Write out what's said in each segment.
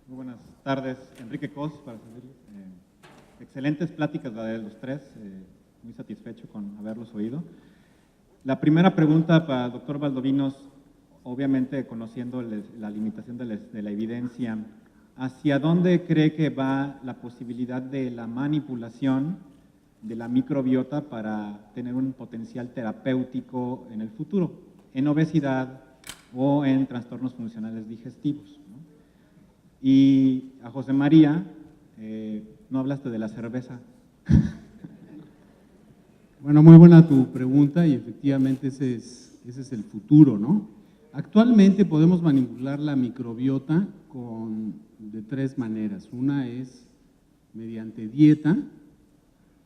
Muy buenas tardes, Enrique Cos, para servirles. Excelentes pláticas la de los tres, muy satisfecho con haberlos oído. La primera pregunta para el doctor Valdovinos, obviamente conociendo la limitación de la evidencia, ¿hacia dónde cree que va la posibilidad de la manipulación de la microbiota para tener un potencial terapéutico en el futuro, en obesidad o en trastornos funcionales digestivos? Y a José María, no hablaste de la cerveza. Bueno, muy buena tu pregunta y efectivamente ese es el futuro, ¿no? Actualmente podemos manipular la microbiota de tres maneras. Una es mediante dieta.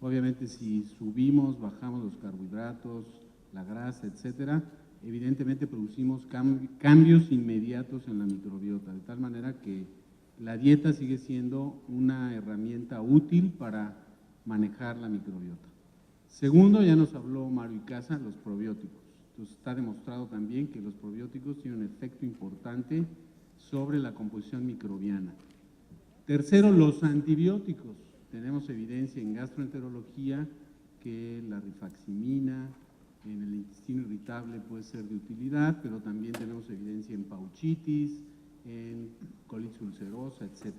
Obviamente si subimos, bajamos los carbohidratos, la grasa, etcétera, evidentemente producimos cambios inmediatos en la microbiota, de tal manera que la dieta sigue siendo una herramienta útil para manejar la microbiota. Segundo, ya nos habló Mario Icaza, los probióticos. Entonces está demostrado también que los probióticos tienen un efecto importante sobre la composición microbiana. Tercero, los antibióticos. Tenemos evidencia en gastroenterología que la rifaximina en el intestino irritable puede ser de utilidad, pero también tenemos evidencia en pauchitis, en colitis ulcerosa, etc.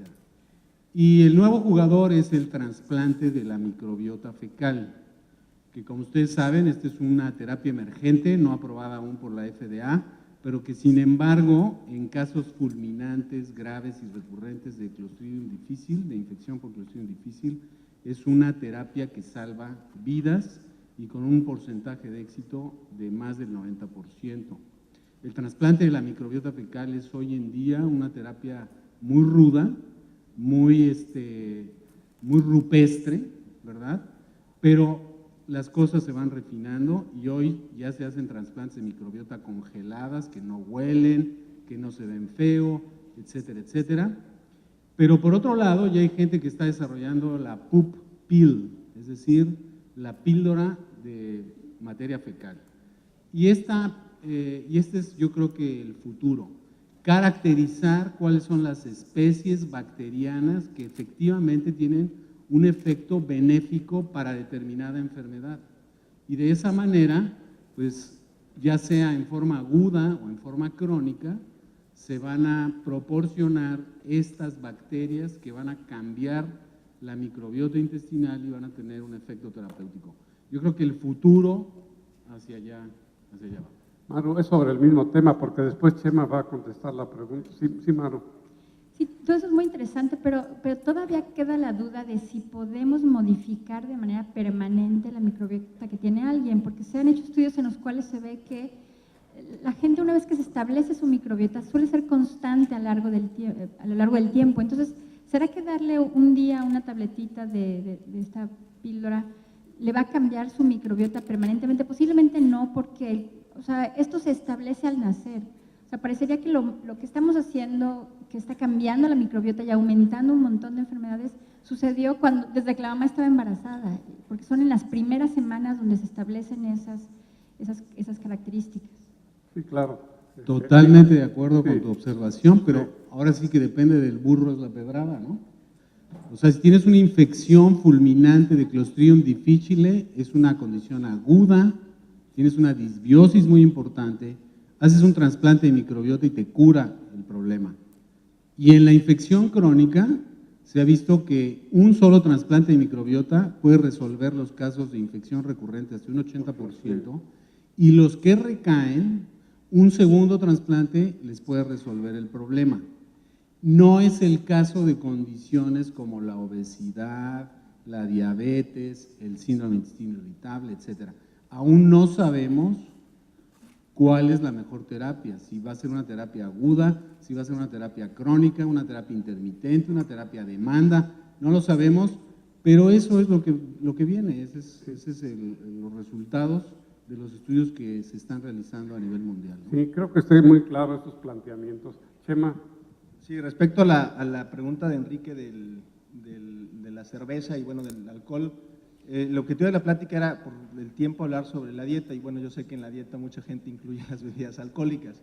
Y el nuevo jugador es el trasplante de la microbiota fecal, que como ustedes saben, esta es una terapia emergente, no aprobada aún por la FDA, pero que sin embargo, en casos fulminantes, graves y recurrentes de Clostridium difficile, de infección por Clostridium difficile, es una terapia que salva vidas y con un porcentaje de éxito de más del 90%. El trasplante de la microbiota fecal es hoy en día una terapia muy ruda, muy rupestre, ¿verdad? Pero las cosas se van refinando y hoy ya se hacen trasplantes de microbiota congeladas que no huelen, que no se ven feo, etcétera, etcétera. Pero por otro lado, ya hay gente que está desarrollando la poop pill, es decir, la píldora de materia fecal. Y este es, yo creo que el futuro, caracterizar cuáles son las especies bacterianas que efectivamente tienen un efecto benéfico para determinada enfermedad. Y de esa manera, pues ya sea en forma aguda o en forma crónica, se van a proporcionar estas bacterias que van a cambiar la microbiota intestinal y van a tener un efecto terapéutico. Yo creo que el futuro hacia allá va. Maru, es sobre el mismo tema, porque después Chema va a contestar la pregunta. Sí, Maru. Sí, todo eso es muy interesante, pero todavía queda la duda de si podemos modificar de manera permanente la microbiota que tiene alguien, porque se han hecho estudios en los cuales se ve que la gente, una vez que se establece su microbiota, suele ser constante a lo largo del tiempo. Entonces, ¿será que darle un día una tabletita de esta píldora le va a cambiar su microbiota permanentemente? Posiblemente no, porque esto se establece al nacer. O sea, parecería que lo que estamos haciendo, que está cambiando la microbiota y aumentando un montón de enfermedades, sucedió desde que la mamá estaba embarazada, porque son en las primeras semanas donde se establecen esas características. Sí, claro. Totalmente de acuerdo con tu observación, pero ahora sí que depende del burro es la pedrada, ¿no? O sea, si tienes una infección fulminante de Clostridium difficile, es una condición aguda, tienes una disbiosis muy importante, haces un trasplante de microbiota y te cura el problema. Y en la infección crónica se ha visto que un solo trasplante de microbiota puede resolver los casos de infección recurrente hasta un 80%, y los que recaen, un segundo trasplante les puede resolver el problema. No es el caso de condiciones como la obesidad, la diabetes, el síndrome de intestino irritable, etcétera. Aún no sabemos cuál es la mejor terapia, si va a ser una terapia aguda, si va a ser una terapia crónica, una terapia intermitente, una terapia a demanda, no lo sabemos, pero eso es lo que viene, ese es los resultados de los estudios que se están realizando a nivel mundial, ¿no? Sí, creo que estoy muy claro estos planteamientos. Chema. Sí, respecto a la pregunta de Enrique de la cerveza y bueno, del alcohol, el objetivo de la plática era por el tiempo hablar sobre la dieta y bueno, yo sé que en la dieta mucha gente incluye las bebidas alcohólicas.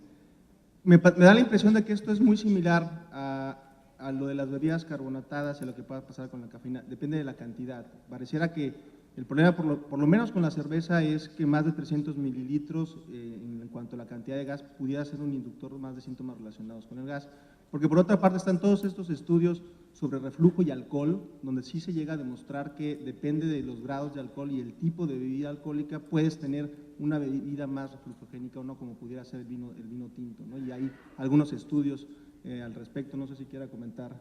Me da la impresión de que esto es muy similar a a lo de las bebidas carbonatadas y a lo que pueda pasar con la cafeína, depende de la cantidad. Pareciera que el problema, por lo menos con la cerveza, es que más de 300 mililitros en cuanto a la cantidad de gas pudiera ser un inductor más de síntomas relacionados con el gas. Porque por otra parte están todos estos estudios sobre reflujo y alcohol, donde sí se llega a demostrar que depende de los grados de alcohol y el tipo de bebida alcohólica, puedes tener una bebida más reflujogénica o no, como pudiera ser el vino tinto, ¿no? Y hay algunos estudios al respecto, no sé si quiera comentar.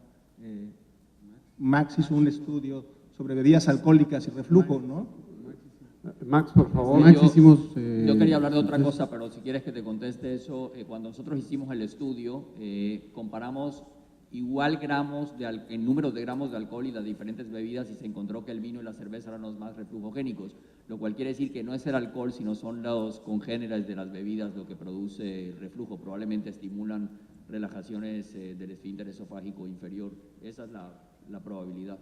Max hizo un estudio sobre bebidas alcohólicas y reflujo, ¿no? Max, por favor. Max, Yo quería hablar de otra cosa, pero si quieres que te conteste eso, cuando nosotros hicimos el estudio, comparamos igual en números de gramos de alcohol y las diferentes bebidas y se encontró que el vino y la cerveza eran los más reflujogénicos, lo cual quiere decir que no es el alcohol, sino son los congéneres de las bebidas lo que produce reflujo, probablemente estimulan relajaciones del esfínter esofágico inferior. Esa es la probabilidad.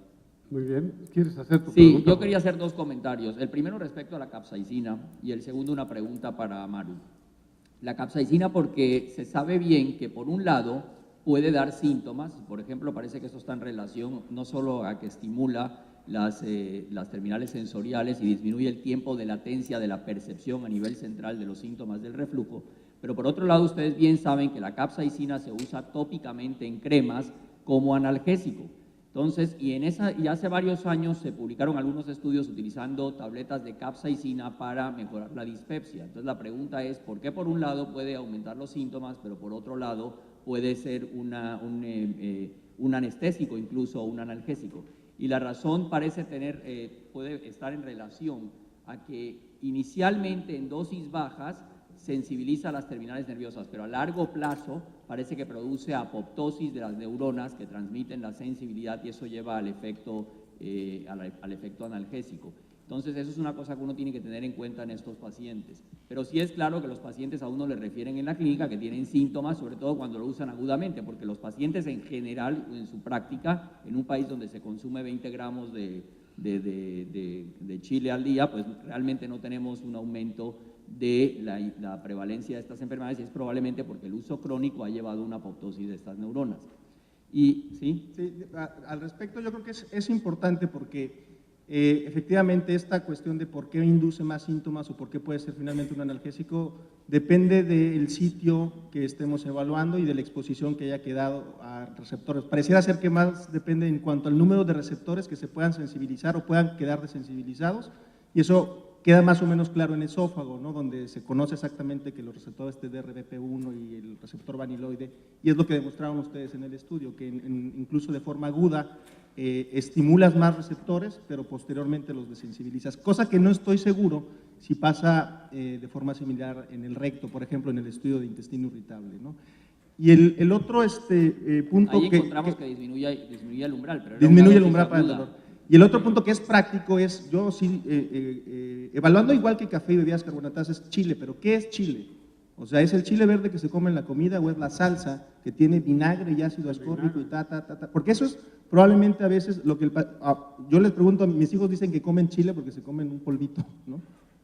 Muy bien. ¿Quieres hacer tu Sí, pregunta? yo quería hacer dos comentarios. El primero respecto a la capsaicina y el segundo una pregunta para Maru. La capsaicina porque se sabe bien que por un lado puede dar síntomas, por ejemplo, parece que eso está en relación no solo a que estimula las terminales sensoriales y disminuye el tiempo de latencia de la percepción a nivel central de los síntomas del reflujo, pero por otro lado ustedes bien saben que la capsaicina se usa tópicamente en cremas como analgésico. Entonces, y hace varios años se publicaron algunos estudios utilizando tabletas de capsaicina para mejorar la dispepsia. Entonces, la pregunta es, ¿por qué por un lado puede aumentar los síntomas, pero por otro lado puede ser un anestésico incluso o un analgésico? Y la razón parece puede estar en relación a que inicialmente en dosis bajas sensibiliza las terminales nerviosas, pero a largo plazo parece que produce apoptosis de las neuronas que transmiten la sensibilidad y eso lleva al efecto analgésico. Entonces, eso es una cosa que uno tiene que tener en cuenta en estos pacientes. Pero sí es claro que los pacientes a uno le refieren en la clínica que tienen síntomas, sobre todo cuando lo usan agudamente, porque los pacientes en general, en su práctica, en un país donde se consume 20 gramos de chile al día, pues realmente no tenemos un aumento de la prevalencia de estas enfermedades y es probablemente porque el uso crónico ha llevado a una apoptosis de estas neuronas. ¿Sí? Sí, al respecto yo creo que es importante porque efectivamente esta cuestión de por qué induce más síntomas o por qué puede ser finalmente un analgésico depende del sitio que estemos evaluando y de la exposición que haya quedado a receptores. Pareciera ser que más depende en cuanto al número de receptores que se puedan sensibilizar o puedan quedar desensibilizados y eso queda más o menos claro en el esófago, ¿no? Donde se conoce exactamente que los receptores DRBP1 y el receptor vaniloide, y es lo que demostraron ustedes en el estudio, que incluso de forma aguda estimulas más receptores, pero posteriormente los desensibilizas, cosa que no estoy seguro si pasa de forma similar en el recto, por ejemplo, en el estudio de intestino irritable, ¿no? Y el otro punto ahí encontramos que disminuye el umbral. Pero disminuye el umbral para el dolor. Y el otro punto que es práctico es, yo sí, evaluando igual que café y bebidas carbonatadas, es chile, pero ¿qué es chile? O sea, ¿es el chile verde que se come en la comida o es la salsa que tiene vinagre y ácido ascórbico y Porque eso es probablemente a veces lo que yo les pregunto, mis hijos dicen que comen chile porque se comen un polvito, ¿no?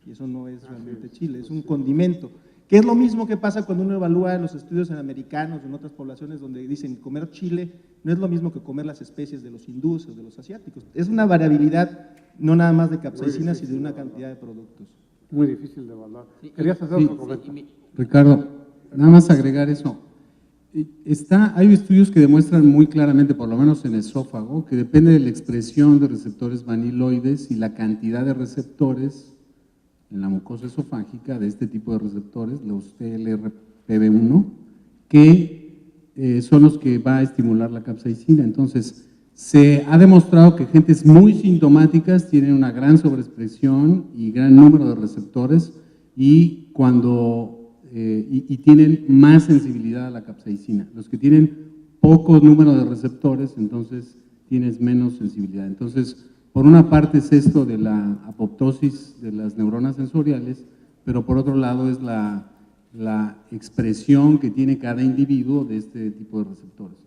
Y eso no es realmente chile, es un condimento. Que es lo mismo que pasa cuando uno evalúa en los estudios en americanos, en otras poblaciones donde dicen comer chile no es lo mismo que comer las especies de los hindúes o de los asiáticos. Es una variabilidad no nada más de capsaicina, sino de una cantidad de productos. Muy difícil de evaluar. Sí, ¿Querías hacer otro comentario? Ricardo, nada más agregar eso. Hay estudios que demuestran muy claramente, por lo menos en esófago, que depende de la expresión de receptores vaniloides y la cantidad de receptores en la mucosa esofágica de este tipo de receptores, los TLRPV1, que son los que va a estimular la capsaicina. Entonces, se ha demostrado que gentes muy sintomáticas tienen una gran sobreexpresión y gran número de receptores y tienen más sensibilidad a la capsaicina. Los que tienen poco número de receptores, entonces tienes menos sensibilidad. Entonces, por una parte es esto de la apoptosis de las neuronas sensoriales, pero por otro lado es la expresión que tiene cada individuo de este tipo de receptores.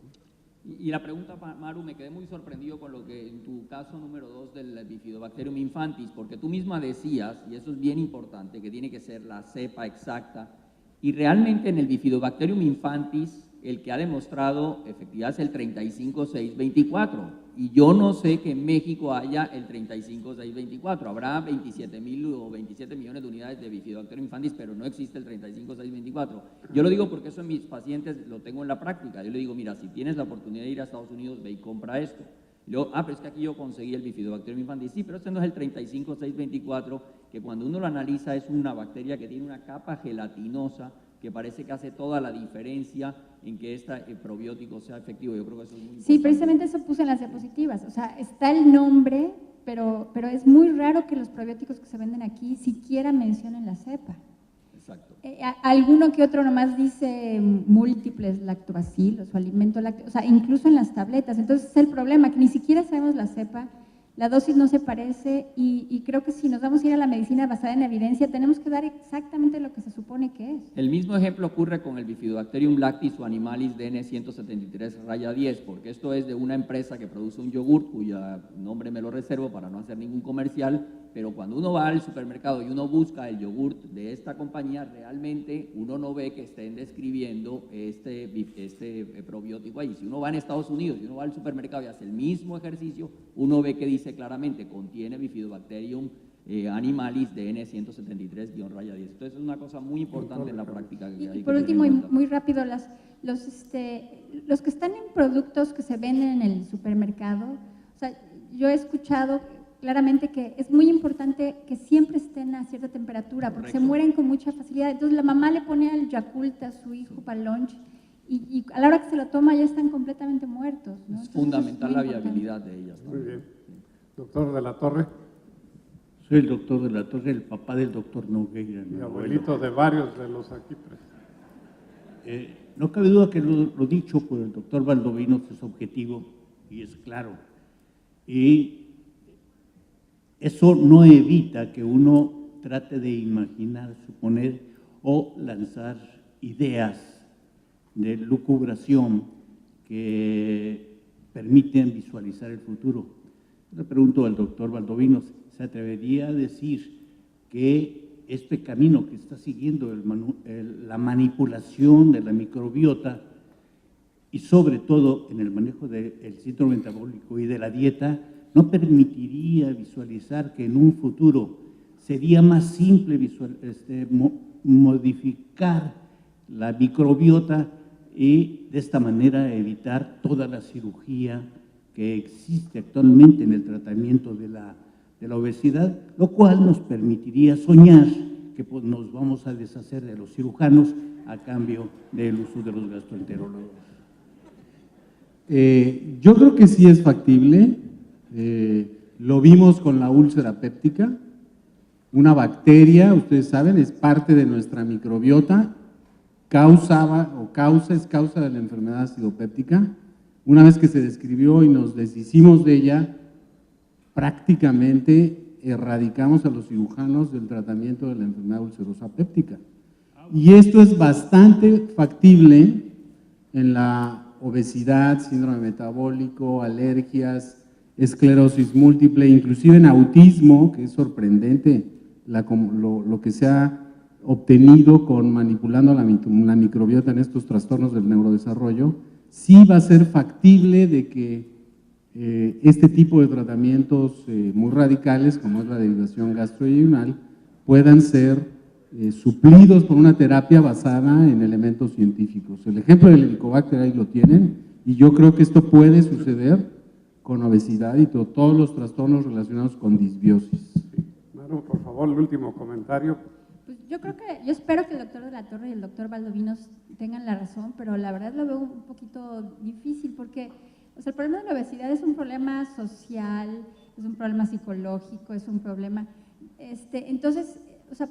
Y la pregunta, Maru, me quedé muy sorprendido con lo que en tu caso número 2 del Bifidobacterium infantis, porque tú misma decías, y eso es bien importante, que tiene que ser la cepa exacta, y realmente en el Bifidobacterium infantis el que ha demostrado efectividad es el 35624. Y yo no sé que en México haya el 35624. Habrá 27,000 o 27 millones de unidades de Bifidobacterium infantis, pero no existe el 35624. Yo lo digo porque eso en mis pacientes lo tengo en la práctica. Yo le digo, mira, si tienes la oportunidad de ir a Estados Unidos, ve y compra esto. Luego, pero es que aquí yo conseguí el Bifidobacterium infantis. Sí, pero este no es el 35624, que cuando uno lo analiza es una bacteria que tiene una capa gelatinosa que parece que hace toda la diferencia en que este probiótico sea efectivo. Yo creo que eso es muy importante. Sí, precisamente eso puse en las diapositivas. O sea, está el nombre, pero es muy raro que los probióticos que se venden aquí siquiera mencionen la cepa. Exacto. Alguno que otro nomás dice múltiples lactobacilos o alimento lácteo, o sea, incluso en las tabletas. Entonces es el problema, que ni siquiera sabemos la cepa, la dosis no se parece y creo que si nos vamos a ir a la medicina basada en evidencia, tenemos que dar exactamente lo que se supone que es. El mismo ejemplo ocurre con el Bifidobacterium lactis o animalis DN173-10, porque esto es de una empresa que produce un yogurt, cuyo nombre me lo reservo para no hacer ningún comercial, pero cuando uno va al supermercado y uno busca el yogurt de esta compañía, realmente uno no ve que estén describiendo este probiótico ahí. Si uno va en Estados Unidos y uno va al supermercado y hace el mismo ejercicio, uno ve que dice claramente, contiene Bifidobacterium animalis DN173-10. Entonces es una cosa muy importante en la práctica. Y por último, y muy rápido, los que están en productos que se venden en el supermercado, o sea, yo he escuchado claramente que es muy importante que siempre estén a cierta temperatura, porque Correcto. se mueren con mucha facilidad. Entonces la mamá le pone al Yakult a su hijo para el lunch y a la hora que se lo toma ya están completamente muertos, ¿no? Es Entonces, fundamental muy la importante. viabilidad de ellas. Muy bien. Doctor de la Torre, Soy el doctor de la Torre, el papá del doctor Nogueira. y mi abuelito abuelo. de varios de los aquí presentes. No cabe duda que lo dicho por el doctor Valdovinos es objetivo y es claro. Y eso no evita que uno trate de imaginar, suponer o lanzar ideas de lucubración que permiten visualizar el futuro. Le pregunto al doctor Valdovinos, ¿se atrevería a decir que este camino que está siguiendo la manipulación de la microbiota y sobre todo en el manejo del síndrome metabólico y de la dieta, no permitiría visualizar que en un futuro sería más simple modificar la microbiota y de esta manera evitar toda la cirugía que existe actualmente en el tratamiento de la obesidad, lo cual nos permitiría soñar que pues, nos vamos a deshacer de los cirujanos a cambio del uso de los gastroenterólogos? Yo creo que sí es factible. Lo vimos con la úlcera péptica. Una bacteria, ustedes saben, es parte de nuestra microbiota, es causa de la enfermedad acidopéptica. Una vez que se describió y nos deshicimos de ella, prácticamente erradicamos a los cirujanos del tratamiento de la enfermedad ulcerosa péptica. Y esto es bastante factible en la obesidad, síndrome metabólico, alergias, esclerosis múltiple, inclusive en autismo, que es sorprendente lo que se ha obtenido con manipulando la microbiota en estos trastornos del neurodesarrollo. Sí va a ser factible de que este tipo de tratamientos muy radicales, como es la derivación gastrointestinal, puedan ser suplidos por una terapia basada en elementos científicos. El ejemplo del Helicobacter ahí lo tienen, y yo creo que esto puede suceder con obesidad y todos los trastornos relacionados con disbiosis. Maru, por favor, el último comentario. Pues yo espero que el doctor de la Torre y el doctor Valdovinos tengan la razón, pero la verdad lo veo un poquito difícil porque, o sea, el problema de la obesidad es un problema social, es un problema psicológico, es un problema, entonces, o sea,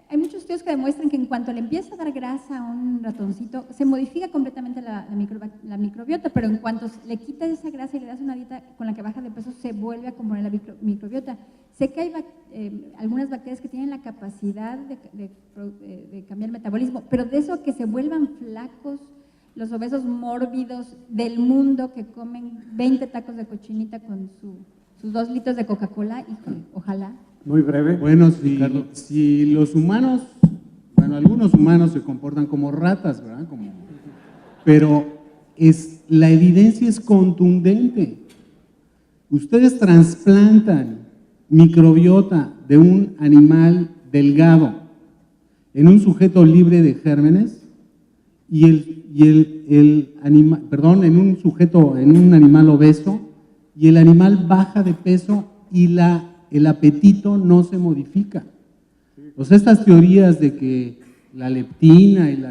hay muchos estudios que demuestran que en cuanto le empieza a dar grasa a un ratoncito, se modifica completamente la microbiota, pero en cuanto le quitas esa grasa y le das una dieta con la que baja de peso, se vuelve a componer la microbiota. Sé que hay algunas bacterias que tienen la capacidad de cambiar el metabolismo, pero de eso que se vuelvan flacos, los obesos mórbidos del mundo que comen 20 tacos de cochinita con sus 2 litros de Coca-Cola, híjole, ojalá. Muy breve. Bueno, si los humanos, algunos humanos se comportan como ratas, ¿verdad? pero la evidencia es contundente. Ustedes trasplantan microbiota de un animal delgado en un sujeto libre de gérmenes en un animal obeso, y el animal baja de peso y el apetito no se modifica. O sea, estas teorías de que la leptina y la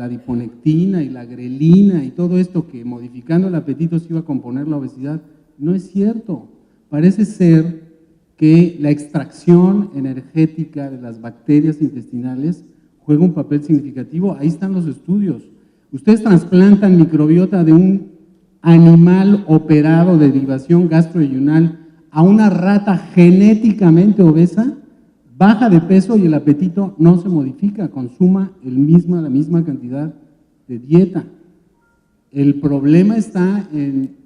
adiponectina y la grelina y todo esto, que modificando el apetito se iba a componer la obesidad, no es cierto. Parece ser que la extracción energética de las bacterias intestinales juega un papel significativo. Ahí están los estudios. Ustedes trasplantan microbiota de un animal operado de derivación gastrointestinal a una rata genéticamente obesa, baja de peso y el apetito no se modifica, consuma la misma cantidad de dieta. El problema está en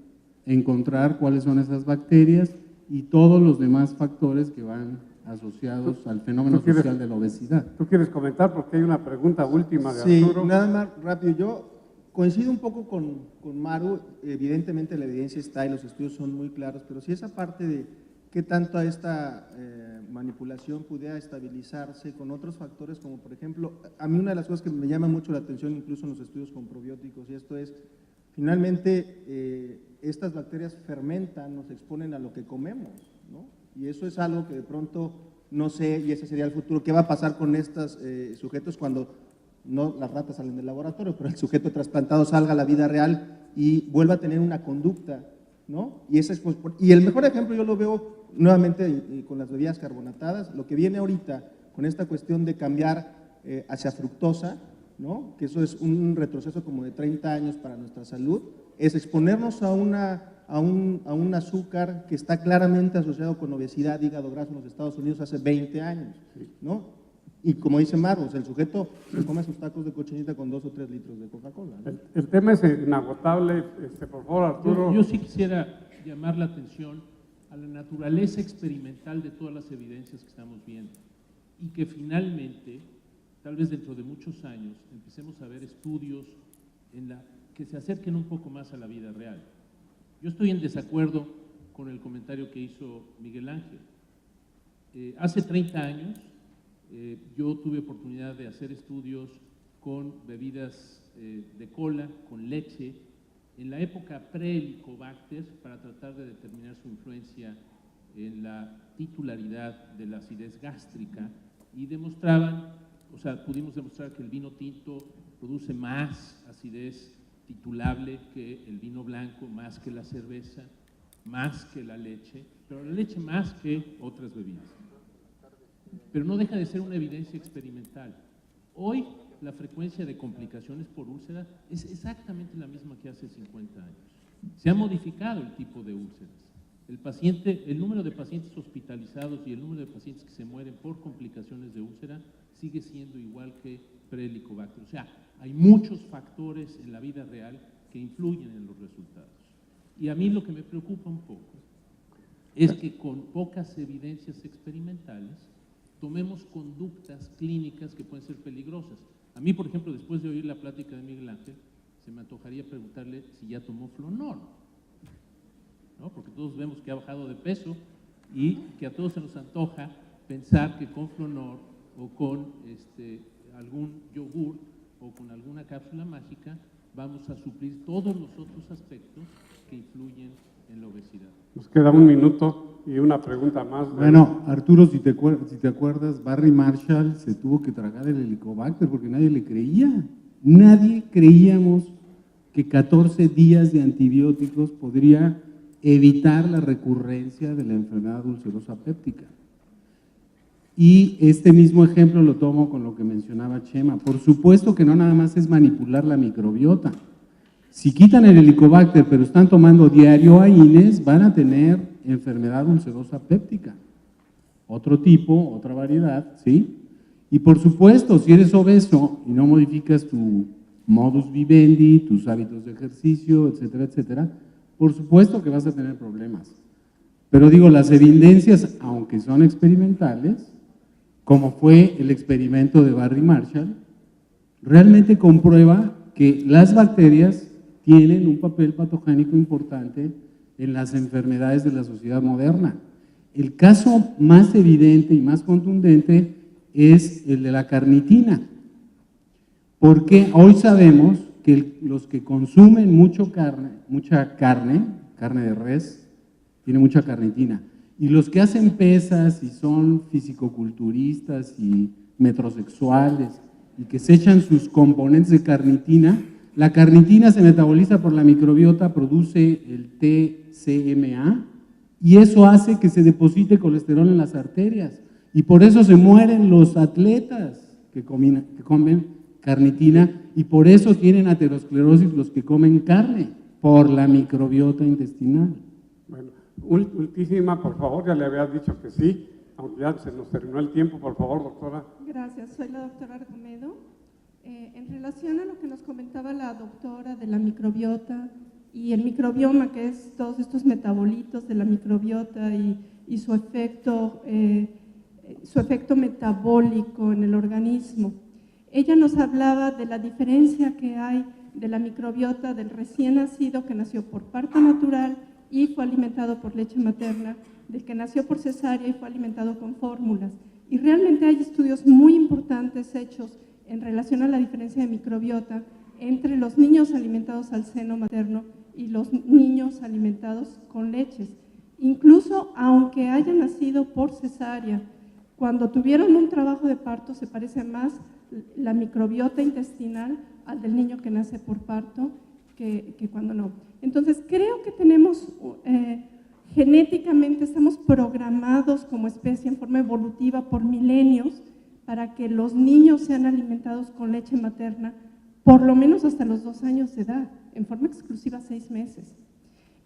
encontrar cuáles son esas bacterias y todos los demás factores que van asociados al fenómeno social de la obesidad. ¿Tú quieres comentar? Porque hay una pregunta última de Sí, Arturo. nada más rápido. Yo coincido un poco con Maru. Evidentemente la evidencia está y los estudios son muy claros, pero si esa parte de qué tanto esta manipulación pudiera estabilizarse con otros factores, como por ejemplo, a mí una de las cosas que me llama mucho la atención, incluso en los estudios con probióticos, y esto es, finalmente, estas bacterias fermentan, nos exponen a lo que comemos, ¿no? Y eso es algo que de pronto, no sé, y ese sería el futuro, ¿qué va a pasar con estos sujetos cuando no las ratas salen del laboratorio, pero el sujeto trasplantado salga a la vida real y vuelva a tener una conducta, ¿no? Y el mejor ejemplo yo lo veo nuevamente con las bebidas carbonatadas, lo que viene ahorita con esta cuestión de cambiar hacia fructosa, ¿no? Que eso es un retroceso como de 30 años para nuestra salud, es exponernos a un azúcar que está claramente asociado con obesidad, hígado graso en los Estados Unidos hace 20 años, ¿no? Y como dice Marcos, el sujeto se come sus tacos de cochinita con 2 o 3 litros de Coca-Cola, ¿no? El tema es inagotable. Por favor, Arturo. Yo sí quisiera llamar la atención a la naturaleza experimental de todas las evidencias que estamos viendo y que finalmente, tal vez dentro de muchos años, empecemos a ver estudios que se acerquen un poco más a la vida real. Yo estoy en desacuerdo con el comentario que hizo Miguel Ángel. Hace 30 años yo tuve oportunidad de hacer estudios con bebidas de cola, con leche, en la época pre-Helicobacter, para tratar de determinar su influencia en la titularidad de la acidez gástrica, y pudimos demostrar que el vino tinto produce más acidez titulable que el vino blanco, más que la cerveza, más que la leche, pero la leche más que otras bebidas. Pero no deja de ser una evidencia experimental. Hoy la frecuencia de complicaciones por úlcera es exactamente la misma que hace 50 años. Se ha modificado el tipo de úlceras. El número de pacientes hospitalizados y el número de pacientes que se mueren por complicaciones de úlcera sigue siendo igual que pre-Helicobacter. O sea, hay muchos factores en la vida real que influyen en los resultados. Y a mí lo que me preocupa un poco es que con pocas evidencias experimentales tomemos conductas clínicas que pueden ser peligrosas. A mí, por ejemplo, después de oír la plática de Miguel Ángel, se me antojaría preguntarle si ya tomó Flonor, ¿no? Porque todos vemos que ha bajado de peso y que a todos se nos antoja pensar que con Flonor o con algún yogur o con alguna cápsula mágica vamos a suplir todos los otros aspectos que influyen en la obesidad. Nos queda un minuto y una pregunta más. Bueno, Arturo, si te acuerdas, Barry Marshall se tuvo que tragar el Helicobacter porque nadie le creía. Nadie creíamos que 14 días de antibióticos podría evitar la recurrencia de la enfermedad ulcerosa péptica. Y este mismo ejemplo lo tomo con lo que mencionaba Chema. Por supuesto que no nada más es manipular la microbiota. Si quitan el Helicobacter pero están tomando diario AINES, van a tener enfermedad ulcerosa péptica. Otro tipo, otra variedad, ¿sí? Y por supuesto, si eres obeso y no modificas tu modus vivendi, tus hábitos de ejercicio, etcétera, etcétera, por supuesto que vas a tener problemas. Pero digo, las evidencias, aunque son experimentales, como fue el experimento de Barry Marshall, realmente comprueba que las bacterias tienen un papel patogénico importante en las enfermedades de la sociedad moderna. El caso más evidente y más contundente es el de la carnitina, porque hoy sabemos que los que consumen mucha carne de res, tiene mucha carnitina, y los que hacen pesas y son fisicoculturistas y metrosexuales y que se echan sus componentes de carnitina, la carnitina se metaboliza por la microbiota, produce el TCMA y eso hace que se deposite colesterol en las arterias y por eso se mueren los atletas que comen carnitina y por eso tienen aterosclerosis los que comen carne, por la microbiota intestinal. Bueno, última, por favor, ya le había dicho que sí, aunque ya se nos terminó el tiempo, por favor, doctora. Gracias, soy la doctora Argomedo. En relación a lo que nos comentaba la doctora de la microbiota y el microbioma, que es todos estos metabolitos de la microbiota y su efecto metabólico en el organismo, ella nos hablaba de la diferencia que hay de la microbiota del recién nacido que nació por parto natural y fue alimentado por leche materna, del que nació por cesárea y fue alimentado con fórmulas. Y realmente hay estudios muy importantes hechos en relación a la diferencia de microbiota entre los niños alimentados al seno materno y los niños alimentados con leches. Incluso aunque hayan nacido por cesárea, cuando tuvieron un trabajo de parto se parece más la microbiota intestinal al del niño que nace por parto que cuando no. Entonces creo que tenemos, genéticamente estamos programados como especie en forma evolutiva por milenios para que los niños sean alimentados con leche materna por lo menos hasta los 2 años de edad, en forma exclusiva 6 meses.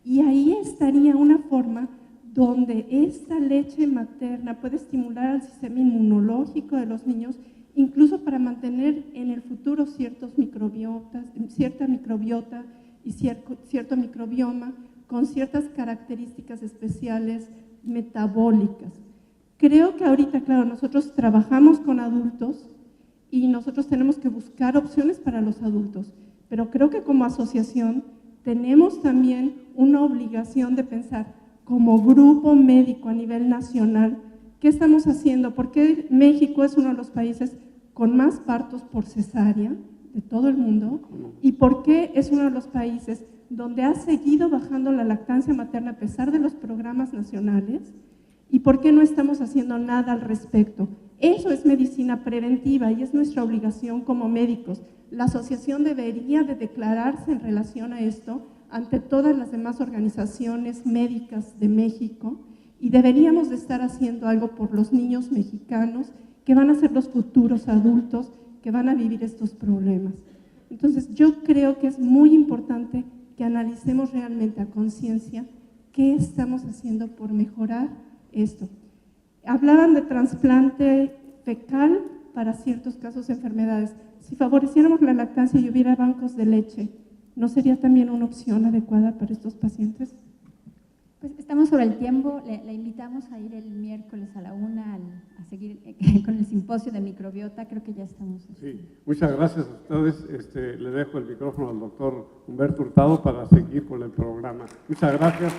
Y ahí estaría una forma donde esta leche materna puede estimular al sistema inmunológico de los niños, incluso para mantener en el futuro ciertos microbiotas, cierta microbiota y cierto microbioma con ciertas características especiales metabólicas. Creo que ahorita, claro, nosotros trabajamos con adultos y nosotros tenemos que buscar opciones para los adultos, pero creo que como asociación tenemos también una obligación de pensar como grupo médico a nivel nacional, ¿qué estamos haciendo? Porque México es uno de los países con más partos por cesárea de todo el mundo y por qué es uno de los países donde ha seguido bajando la lactancia materna a pesar de los programas nacionales y por qué no estamos haciendo nada al respecto. Eso es medicina preventiva y es nuestra obligación como médicos. La asociación debería de declararse en relación a esto ante todas las demás organizaciones médicas de México y deberíamos de estar haciendo algo por los niños mexicanos que van a ser los futuros adultos que van a vivir estos problemas. Entonces yo creo que es muy importante que analicemos realmente a conciencia qué estamos haciendo por mejorar esto. Hablaban de trasplante fecal para ciertos casos de enfermedades. Si favoreciéramos la lactancia y hubiera bancos de leche, ¿no sería también una opción adecuada para estos pacientes? Pues estamos sobre el tiempo, la invitamos a ir el miércoles a la 1 a seguir con el simposio de microbiota, creo que ya estamos. Sí, muchas gracias a ustedes. Le dejo el micrófono al doctor Humberto Hurtado para seguir con el programa. Muchas gracias.